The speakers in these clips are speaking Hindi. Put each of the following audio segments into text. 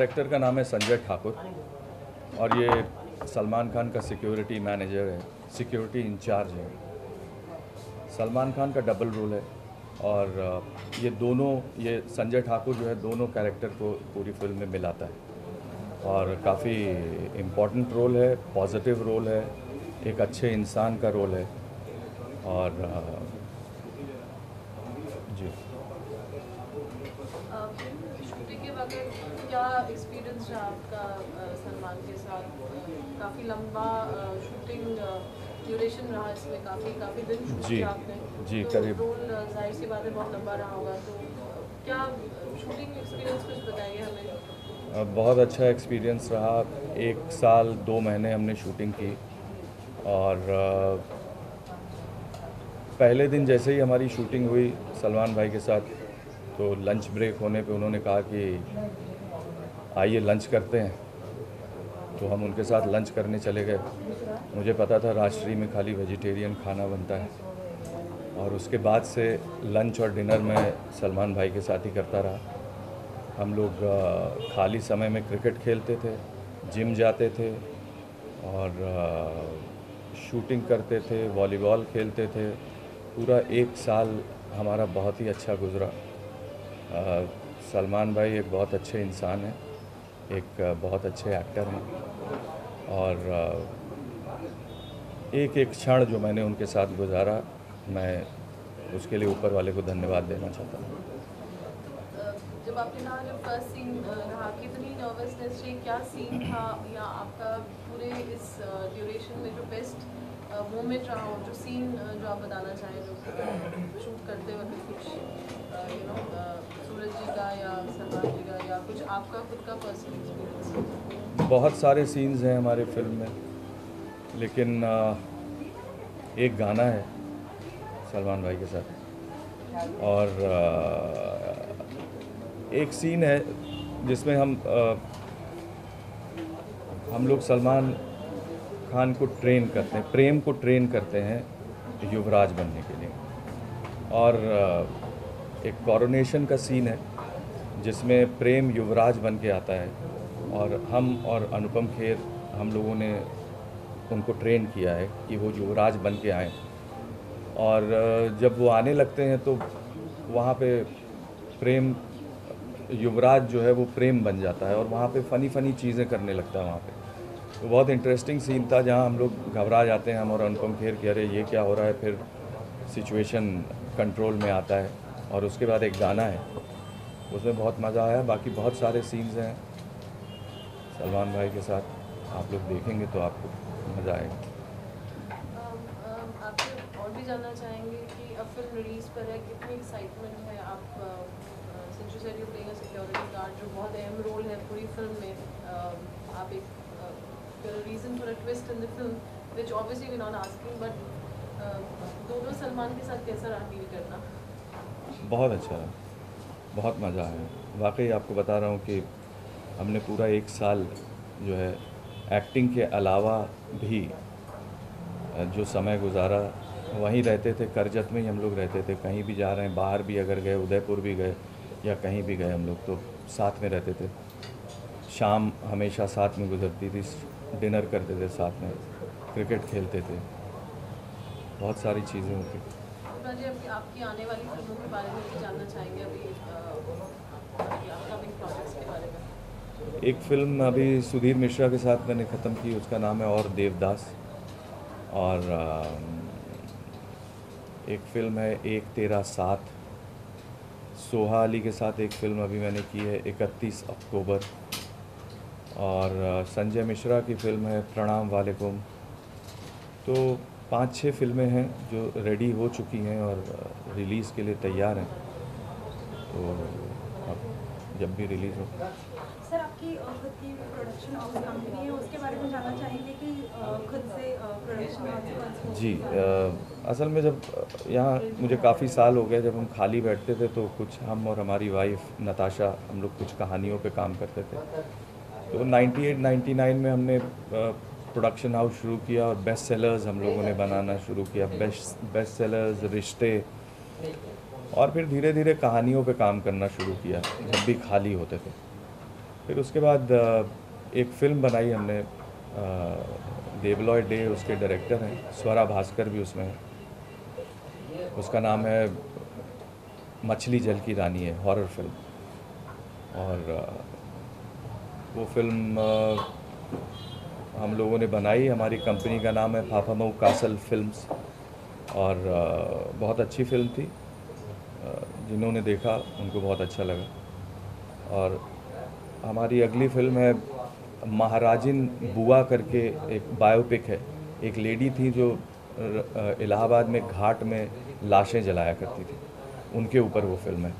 कैरेक्टर का नाम है संजय ठाकुर और ये सलमान खान का सिक्योरिटी मैनेजर है, सिक्योरिटी इंचार्ज है। सलमान खान का डबल रोल है और ये संजय ठाकुर जो है दोनों कैरेक्टर को पूरी फिल्म में मिलाता है और काफ़ी इम्पोर्टेंट रोल है, पॉजिटिव रोल है, एक अच्छे इंसान का रोल है और जी। शूटिंग के वक्त क्या एक्सपीरियंस रहा आपका सलमान के साथ? काफ़ी लंबा शूटिंग ड्यूरेशन रहा इसमें, काफ़ी दिन शूट जी किया आपने। जी तो करीब रोल जाहिर सी बात है बहुत लंबा रहा होगा, तो क्या शूटिंग एक्सपीरियंस कुछ बताइए हमें। बहुत अच्छा एक्सपीरियंस रहा। 1 साल 2 महीने हमने शूटिंग की और पहले दिन जैसे ही हमारी शूटिंग हुई सलमान भाई के साथ, तो लंच ब्रेक होने पे उन्होंने कहा कि आइए लंच करते हैं। तो हम उनके साथ लंच करने चले गए। मुझे पता था राजश्री में खाली वेजिटेरियन खाना बनता है और उसके बाद से लंच और डिनर में सलमान भाई के साथ ही करता रहा। हम लोग खाली समय में क्रिकेट खेलते थे, जिम जाते थे और शूटिंग करते थे, वॉलीबॉल खेलते थे। पूरा 1 साल हमारा बहुत ही अच्छा गुज़रा। सलमान भाई एक बहुत अच्छे इंसान हैं, एक बहुत अच्छे एक्टर हैं और एक एक क्षण जो मैंने उनके साथ गुजारा, मैं उसके लिए ऊपर वाले को धन्यवाद देना चाहता हूँ। जब आपने कहा जब फर्स्ट सीन रहा, कितनी नर्वसनेस थी, क्या सीन था, या आपका पूरे इस ड्यूरेशन में जो बेस्ट मोमेंट रहा हो, जो सीन जो आप बताना चाहें, जो शूट करते वक्त कुछ सूरज जी का या सलमान जी का या कुछ आपका खुद का पर्सनल एक्सपीरियंस? बहुत सारे सीन्स हैं हमारे फिल्म में, लेकिन एक गाना है सलमान भाई के साथ और एक सीन है जिसमें हम लोग सलमान खान को ट्रेन करते हैं, प्रेम को ट्रेन करते हैं युवराज बनने के लिए। और एक कॉरोनेशन का सीन है जिसमें प्रेम युवराज बन के आता है और हम और अनुपम खेर हम लोगों ने उनको ट्रेन किया है कि वो युवराज बन के आएँ। और जब वो आने लगते हैं तो वहाँ पे प्रेम युवराज जो है वो प्रेम बन जाता है और वहाँ पे फ़नी चीज़ें करने लगता है वहाँ पे। तो बहुत इंटरेस्टिंग सीन था जहाँ हम लोग घबरा जाते हैं, हम और अनुपम खेर कि अरे ये क्या हो रहा है, फिर सिचुएशन कंट्रोल में आता है और उसके बाद एक गाना है, उसमें बहुत मज़ा आया। बाकी बहुत सारे सीन्स हैं सलमान भाई के साथ, आप लोग देखेंगे तो आपको मज़ा आएगा। आपसे और भी जानना चाहेंगे कि अब फिल्म रिलीज़ पर है, कितनी एक्साइटमेंट है? आप since you said you playing a security guard, जो बहुत अहम रोल है पूरी फिल्म में, आप एक reason for a twist in the film which obviously we not asking, but दोनों सलमान के साथ कैसा रहा डील करना? बहुत अच्छा है, बहुत मज़ा आया। वाकई आपको बता रहा हूँ कि हमने पूरा 1 साल जो है एक्टिंग के अलावा भी जो समय गुजारा, वहीं रहते थे, करजत में ही हम लोग रहते थे। कहीं भी जा रहे हैं, बाहर भी अगर गए, उदयपुर भी गए या कहीं भी गए, हम लोग तो साथ में रहते थे। शाम हमेशा साथ में गुजरती थी, डिनर करते थे साथ में, क्रिकेट खेलते थे, बहुत सारी चीज़ें होती। जी, आपकी आने वाली फिल्मों के बारे में भी जानना चाहेंगे, अभी अपकमिंग प्रोजेक्ट्स के बारे में। एक फ़िल्म अभी सुधीर मिश्रा के साथ मैंने ख़त्म की, उसका नाम है और देवदास। और एक फ़िल्म है एक तेरा साथ, सोहा अली के साथ एक फ़िल्म अभी मैंने की है 31 अक्टूबर। और संजय मिश्रा की फ़िल्म है प्रणाम वालेकुम। तो 5-6 फ़िल्में हैं जो रेडी हो चुकी हैं और रिलीज़ के लिए तैयार हैं, तो अब जब भी रिलीज़ हो। सर, आपकी खुद की प्रोडक्शन हाउस कंपनी है, उसके बारे में जानना चाहेंगे कि खुद से प्रोडक्शन हाउस जी, असल में जब यहाँ मुझे काफ़ी साल हो गए, जब हम खाली बैठते थे तो कुछ हम और हमारी वाइफ नताशा हम लोग कुछ कहानियों पे काम करते थे। तो 98-99 में हमने प्रोडक्शन हाउस शुरू किया और बेस्ट सेलर्स हम लोगों ने बनाना शुरू किया, बेस्ट सेलर्स, रिश्ते, और फिर धीरे धीरे कहानियों पे काम करना शुरू किया जब भी खाली होते थे। फिर उसके बाद एक फ़िल्म बनाई हमने, देवलॉय डे उसके डायरेक्टर हैं, स्वरा भास्कर भी उसमें है। उसका नाम है मछली जल की रानी है, हॉरर फिल्म। और वो फिल्म हम लोगों ने बनाई, हमारी कंपनी का नाम है फाफामऊ कासल फिल्म्स। और बहुत अच्छी फिल्म थी, जिन्होंने देखा उनको बहुत अच्छा लगा। और हमारी अगली फिल्म है महाराजिन बुआ करके, एक बायोपिक है। एक लेडी थी जो इलाहाबाद में घाट में लाशें जलाया करती थी, उनके ऊपर वो फिल्म है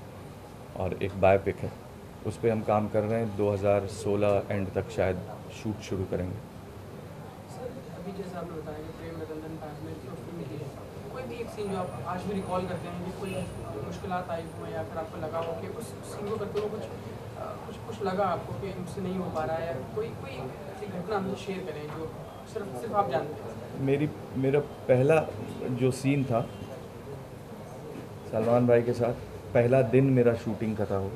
और एक बायोपिक है। उस पर हम काम कर रहे हैं, 2016 एंड तक शायद शूट शुरू करेंगे। सर अभी जैसे आपने बताया कि प्रेम रतन टाइम में जो फिल्म की है, कोई भी एक सीन जो आप आज भी रिकॉल करते हैं कि कोई मुश्किलात आई हो या फिर आपको लगा हो कि उस सीन को करते हुए कुछ लगा आपको कि मुझसे नहीं हो पा रहा है, कोई ऐसी घटना हमसे शेयर करें जो सिर्फ आप जानते हैं। मेरा पहला जो सीन था सलमान भाई के साथ, पहला दिन मेरा शूटिंग का था वो,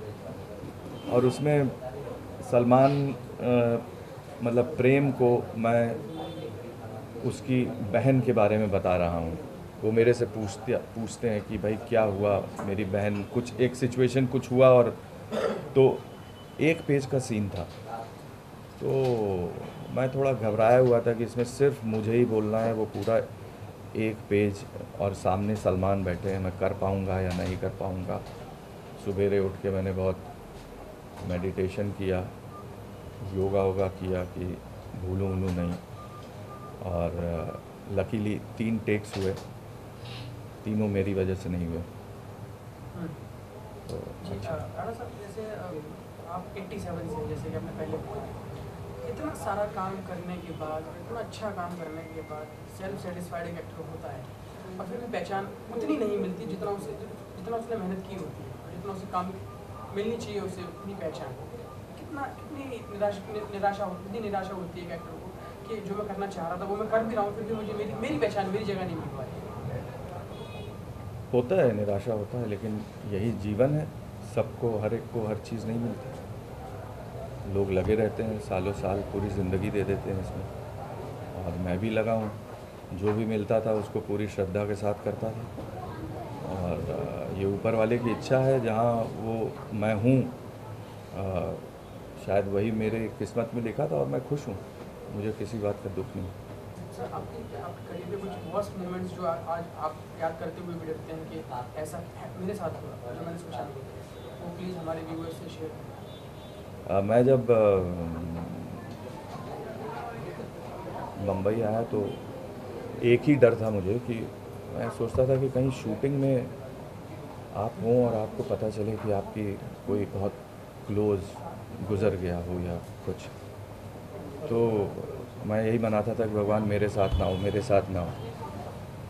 और उसमें सलमान मतलब प्रेम को मैं उसकी बहन के बारे में बता रहा हूँ। वो मेरे से पूछते हैं कि भाई क्या हुआ, मेरी बहन, कुछ एक सिचुएशन कुछ हुआ, और तो एक पेज का सीन था। तो मैं थोड़ा घबराया हुआ था कि इसमें सिर्फ मुझे ही बोलना है वो पूरा एक पेज, और सामने सलमान बैठे हैं, मैं कर पाऊँगा या नहीं कर पाऊँगा। सवेरे उठ के मैंने बहुत मेडिटेशन किया, योगा किया कि भूलूँ नहीं। और लकीली 3 टेक्स हुए, तीनों मेरी वजह से नहीं हुए। तो अच्छा राणा साहब, जैसे आप 87 से, जैसे कि आपने पहले बोला, इतना सारा काम करने के बाद, इतना अच्छा काम करने के बाद सेल्फ सेटिस्फाइड एक एक्टर होता है और फिर भी पहचान उतनी नहीं मिलती जितना उसने मेहनत की होती है, और जितना उसे काम मिलनी चाहिए उसे उतनी पहचान। कितनी निराशा होती है एक एक्टर को कि जो मैं करना चाह रहा था वो मैं कर भी रहा हूँ, फिर भी मुझे मेरी पहचान, मेरी जगह नहीं मिल पाई। होता है, निराशा होता है, लेकिन यही जीवन है। सबको, हर एक को हर चीज़ नहीं मिलती। लोग लगे रहते हैं सालों साल, पूरी ज़िंदगी दे देते हैं इसमें, और मैं भी लगा हूँ। जो भी मिलता था उसको पूरी श्रद्धा के साथ करता था, और ये ऊपर वाले की इच्छा है, जहाँ वो मैं हूँ शायद वही मेरे किस्मत में लिखा था, और मैं खुश हूँ, मुझे किसी बात का दुख नहीं। सर आपके करियर में कुछ वर्स्ट मोमेंट्स जो आज आप याद करते हुए भी डरते हैं कि ऐसा मेरे साथ हुआ जो मैंने सोचा, वो प्लीज़ हमारे व्यूअर्स से शेयर करें। मैं जब बम्बई आया तो एक ही डर था मुझे कि मैं सोचता था कि कहीं शूटिंग में आप हों और आपको पता चले कि आपकी कोई बहुत क्लोज गुज़र गया हो या कुछ, तो मैं यही मनाता था कि भगवान मेरे साथ ना हो, मेरे साथ ना हो।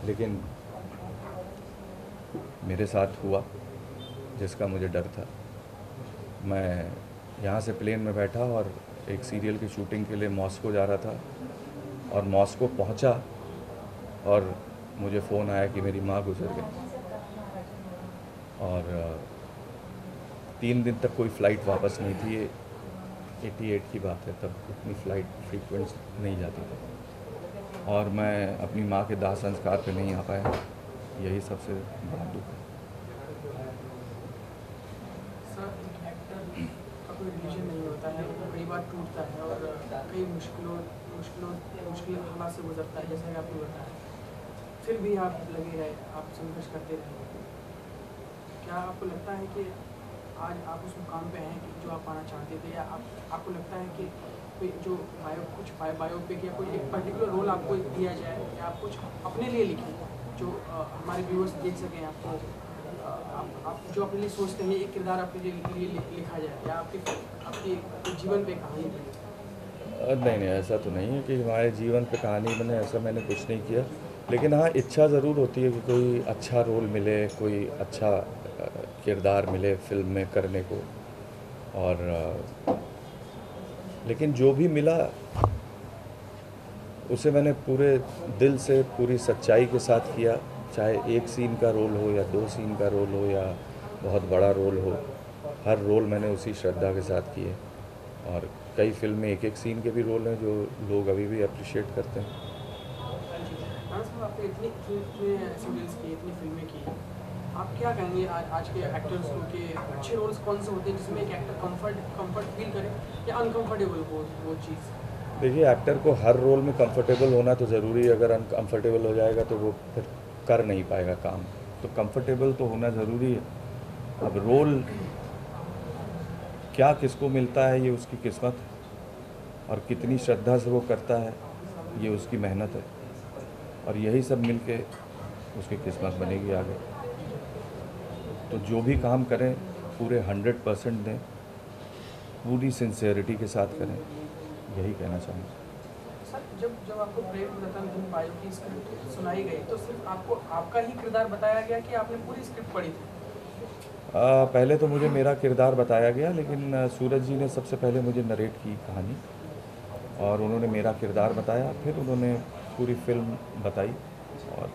लेकिन मेरे साथ हुआ जिसका मुझे डर था। मैं यहाँ से प्लेन में बैठा और एक सीरियल की शूटिंग के लिए मॉस्को जा रहा था, और मॉस्को पहुँचा और मुझे फ़ोन आया कि मेरी माँ गुजर गई, और 3 दिन तक कोई फ़्लाइट वापस नहीं थी। ये 88 की बात है, तब इतनी फ़्लाइट फ्रीक्वेंट नहीं जाती थी, और मैं अपनी माँ के दाह संस्कार पे नहीं आ पाया। यही सबसे बड़ा दुख है। सर एक्टर का कोई रिलीजन नहीं होता है, वो कई बार टूटता है और कई मुश्किल हालात से गुजरता है, जैसा कि आपने बताया, फिर भी आप लगे रहे, आप संघर्ष करते रहे। क्या आपको लगता है कि आज आप उस मुकाम पे हैं कि जो आप पाना चाहते थे, या आपको लगता है कि कोई जो बायोपिक या कोई एक पर्टिकुलर रोल आपको दिया जाए, या आप कुछ अपने लिए लिखें जो हमारे व्यूअर्स देख सकें आपको, आप जो अपने लिए सोचते हैं एक किरदार आपके लिए लिखा जाए, या आपके जीवन पे कहानी बने? नहीं, ऐसा तो नहीं है कि हमारे जीवन पे कहानी बने, ऐसा मैंने कुछ नहीं किया। लेकिन हाँ, इच्छा ज़रूर होती है कि कोई अच्छा रोल मिले, कोई अच्छा किरदार मिले फिल्म में करने को। और लेकिन जो भी मिला उसे मैंने पूरे दिल से, पूरी सच्चाई के साथ किया। चाहे एक सीन का रोल हो या 2 सीन का रोल हो या बहुत बड़ा रोल हो, हर रोल मैंने उसी श्रद्धा के साथ किए। और कई फिल्म में एक एक सीन के भी रोल हैं जो लोग अभी भी अप्रिशिएट करते हैं। हाँ साहब, आपने इतनी सीरियल्स की, इतनी फिल्में की, आप क्या कहेंगे आज के एक्टर्स को कि अच्छे रोल्स कौन से होते हैं जिसमें एक एक्टर कंफर्ट फील करे या अनकंफर्टेबल हो वो चीज़? देखिए, एक्टर को हर रोल में कंफर्टेबल होना तो ज़रूरी है। अगर अनकंफर्टेबल हो जाएगा तो वो फिर कर नहीं पाएगा काम। तो कंफर्टेबल तो होना ज़रूरी है। अब रोल क्या किसको मिलता है ये उसकी किस्मत है, और कितनी श्रद्धा से वो करता है ये उसकी मेहनत है, और यही सब मिल के उसकी किस्मत बनेगी आगे। तो जो भी काम करें पूरे 100% दें, पूरी सिंसियरिटी के साथ करें, यही कहना चाहूँगा। सर, जब आपको प्रेम रतन धन पायो की स्क्रिप्ट सुनाई गई तो सिर्फ आपको आपका ही किरदार बताया गया कि आपने पूरी स्क्रिप्ट पढ़ी थी? पहले तो मुझे मेरा किरदार बताया गया, लेकिन सूरज जी ने सबसे पहले मुझे नरेट की कहानी, और उन्होंने मेरा किरदार बताया, फिर उन्होंने पूरी फिल्म बताई। और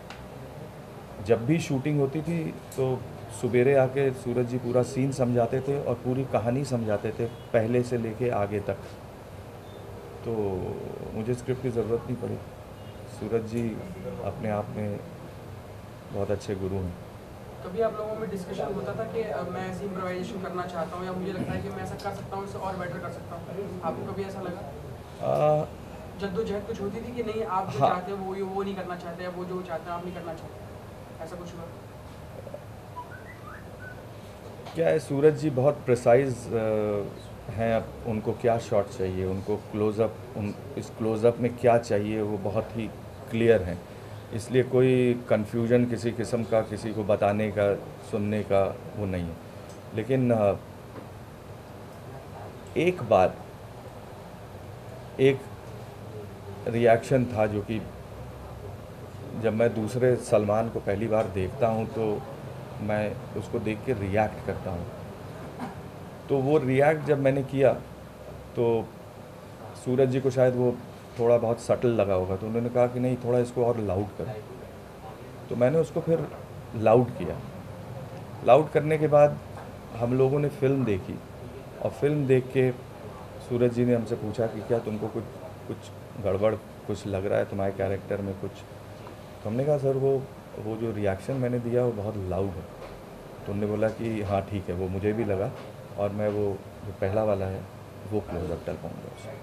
जब भी शूटिंग होती थी तो सुबेरे आके सूरज जी पूरा सीन समझाते थे और पूरी कहानी समझाते थे, पहले से लेके आगे तक। तो मुझे स्क्रिप्ट की ज़रूरत नहीं पड़ी। सूरज जी अपने आप में बहुत अच्छे गुरु हैं। कभी आप लोगों में डिस्कशन होता था कि मैं ऐसी इम्प्रोवाइजेशन करना चाहता हूँ या मुझे लगता है कि मैं ऐसा कर सकता हूँ, इससे और बेटर कर सकता हूँ? आपको कभी ऐसा लगा? जद्दोजहद कुछ होती थी कि नहीं आप जो चाहते हैं वो नहीं करना चाहते, या वो जो चाहते हैं आप नहीं करना चाहते, ऐसा कुछ हुआ? क्या है, सूरज जी बहुत प्रिसाइज हैं। अब उनको क्या शॉट चाहिए, उनको क्लोज़अप, इस क्लोज़अप में क्या चाहिए, वो बहुत ही क्लियर हैं। इसलिए कोई कन्फ्यूजन किसी किस्म का किसी को बताने का, सुनने का वो नहीं है। लेकिन एक बार एक रिएक्शन था जो कि जब मैं दूसरे सलमान को पहली बार देखता हूँ तो मैं उसको देख के रिएक्ट करता हूँ। तो वो रिएक्ट जब मैंने किया तो सूरज जी को शायद वो थोड़ा बहुत सटल लगा होगा, तो उन्होंने कहा कि नहीं, थोड़ा इसको और लाउड करो। तो मैंने उसको फिर लाउड किया। लाउड करने के बाद हम लोगों ने फ़िल्म देखी, और फिल्म देख के सूरज जी ने हमसे पूछा कि क्या तुमको कुछ गड़बड़ कुछ लग रहा है तुम्हारे कैरेक्टर में कुछ? तो हमने कहा सर वो जो रिएक्शन मैंने दिया वो बहुत लाउड है। तो उन्होंने बोला कि हाँ ठीक है, वो मुझे भी लगा, और मैं वो जो पहला वाला है वो क्लोज़अप कर पाऊँगा उसमें।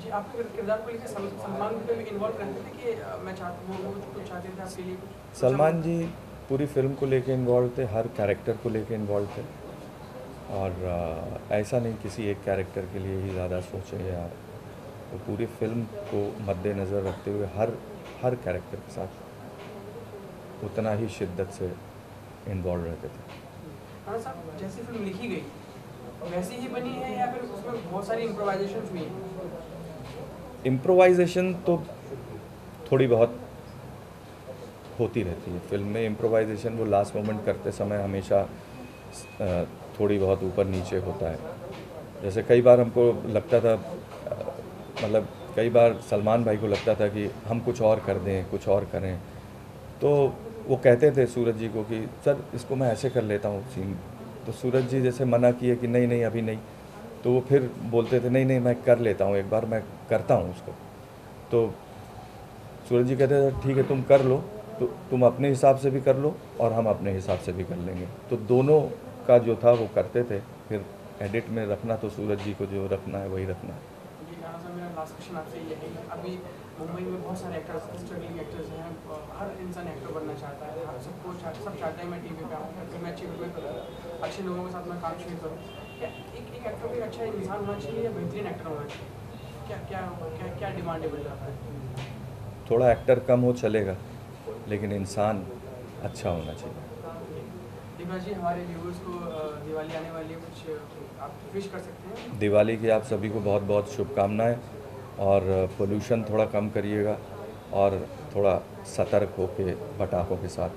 जी, आपके किरदार को लेकर सलमान को भी इन्वॉल्व करते थे कि मैं चाहता वो कुछ चाहते थे आपके लिए कुछ? सलमान जी पूरी फिल्म को लेके इन्वॉल्व थे, हर कैरेक्टर को लेके इन्वॉल्व थे, और ऐसा नहीं किसी एक कैरेक्टर के लिए ही ज़्यादा सोचे, या तो पूरी फिल्म को मद्देनज़र रखते हुए हर कैरेक्टर के साथ उतना ही शिद्दत से इन्वॉल्व रहते थे। हाँ साहब, जैसी फिल्म लिखी गई वैसी ही बनी है या फिर उसमें बहुत सारी इम्प्रोवाइजेशन हुई हैं? इम्प्रोवाइजेशन तो थोड़ी बहुत होती रहती है फिल्म में। इम्प्रोवाइजेशन वो लास्ट मोमेंट करते समय हमेशा थोड़ी बहुत ऊपर नीचे होता है। जैसे कई बार हमको लगता था, मतलब कई बार सलमान भाई को लगता था कि हम कुछ और कर दें, कुछ और करें, तो वो कहते थे सूरज जी को कि सर इसको मैं ऐसे कर लेता हूँ सीन। तो सूरज जी जैसे मना किए कि नहीं नहीं अभी नहीं, तो वो फिर बोलते थे नहीं नहीं मैं कर लेता हूँ, एक बार मैं करता हूँ उसको। तो सूरज जी कहते थे ठीक है तुम कर लो, तो तुम अपने हिसाब से भी कर लो और हम अपने हिसाब से भी कर लेंगे। तो दोनों का जो था वो करते थे। फिर एडिट में रखना तो सूरज जी को जो रखना है वही रखना है। जी हाँ सर, मेरा लास्ट क्वेश्चन आपसे ये है कि अभी मुंबई में बहुत सारे एक्टर्स, स्ट्रगलिंग एक्टर्स हैं, हर इंसान एक्टर बनना चाहता है, हर सब चाहते हैं मैं टीवी पे आऊँ, फिर मैं अच्छी फिल्में करूँ, अच्छे लोगों के साथ मैं काम शुरू करूँ। क्या एक एक्टर को अच्छा इंसान होना चाहिए या बेहतरीन एक्टर होना चाहिए? क्या क्या क्या क्या डिमांडेबल जाता है? थोड़ा एक्टर कम हो चलेगा, लेकिन इंसान अच्छा होना चाहिए। दीपा जी, हमारे व्यूअर्स को दिवाली आने वाली है, कुछ आप विश कर सकते हैं? दिवाली की आप सभी को बहुत बहुत शुभकामनाएं, और पोल्यूशन थोड़ा कम करिएगा और थोड़ा सतर्क होकर पटाखों के साथ।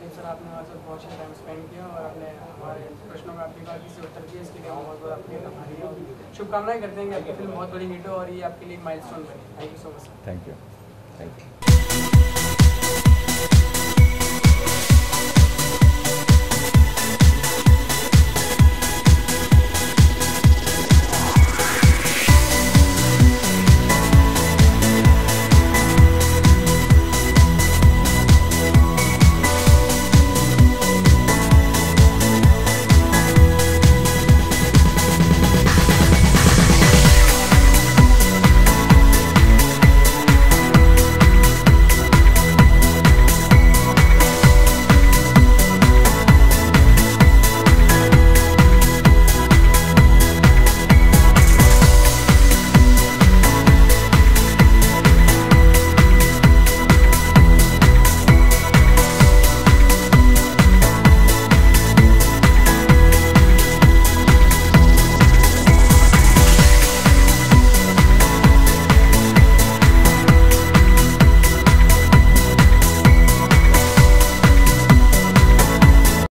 सर, आपने हमारे साथ बहुत टाइम स्पेंड किया और आपने हमारे प्रश्नों का आपके बाकी से उत्तर दिया, इसके लिए बहुत बहुत आपके आभारी हैं और शुभकामनाएं करते हैं कि आपकी फिल्म बहुत बड़ी हिट हो और ये आपके लिए एक माइलस्टोन बने। Thank you so much. Thank you.